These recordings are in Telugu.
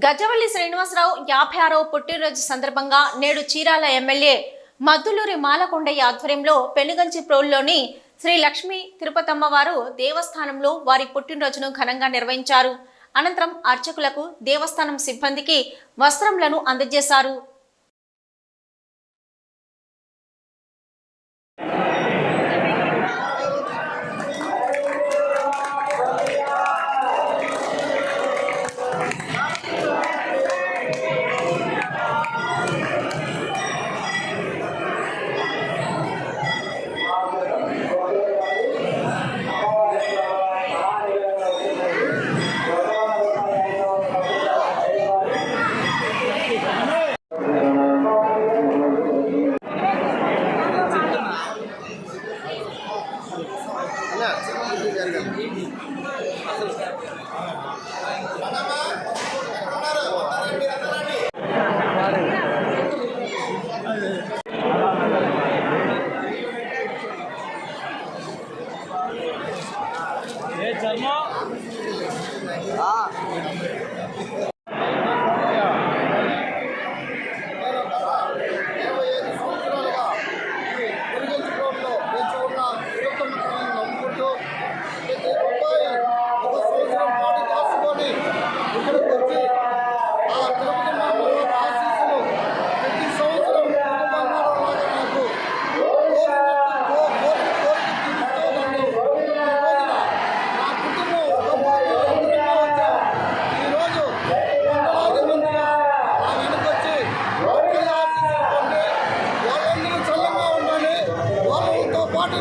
గజవల్లి శ్రీనివాసరావు 56వ పుట్టినరోజు సందర్భంగా నేడు చీరాల ఎమ్మెల్యే మద్దులూరి మాలకొండయ్య ఆధ్వర్యంలో పెనుగంచి ప్రోలులోని శ్రీ లక్ష్మీ తిరుపతమ్మవారు దేవస్థానంలో వారి పుట్టినరోజును ఘనంగా నిర్వహించారు. అనంతరం అర్చకులకు దేవస్థానం సిబ్బందికి వస్త్రములను అందజేశారు.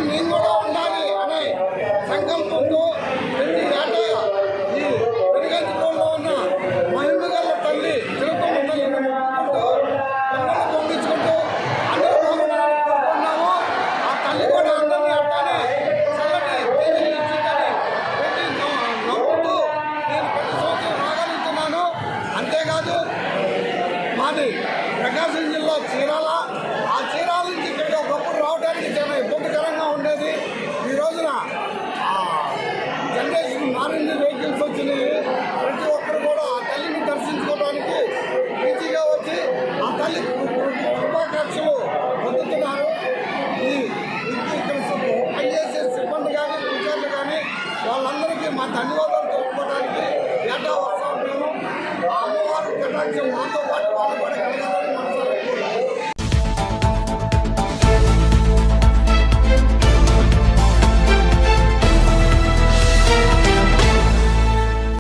నేను కూడా ఉండాలి అనే సంకల్పంతో ప్రతి ఏటా ఈ పెనుగంచిప్రోలులో ఉన్న మహిమగల తల్లి తిరుపతమ్మ తల్లిని మొక్కుకుంటూ పొంగళ్ళు పొంగించుకుంటూ అన్ని బాగున్నారని కోరుకున్నాము. ఆ తల్లి కూడా అందరినీ అట్టానే చల్లటి తేజీని ఇచ్చిందని పెట్టి నమ్ముతూ నేను ప్రతి సంవత్సరం రాగలుగుతున్నాను. అంతేకాదు మాది ప్రకాశం జిల్లా చీరాల, ఆ చీరాల నుంచి ఇక్కడ ఒకప్పుడు రావడానికి చాలా ఇబ్బందికరంగా ఉండేది. ఈ రోజున జనరేషన్ మారింది, వెహికల్స్ వచ్చినాయి. ప్రతి ఒక్కరు కూడా ఆ తల్లిని దర్శించుకోవడానికి ఈజీగా వచ్చి ఆ తల్లి కృపాకక్షలు పొందుతున్నారు. ఇక్కడ పనిచేసే సిబ్బంది కానీ, టీచర్లు కానీ వాళ్ళందరికీ మా ధన్యవాదాలు.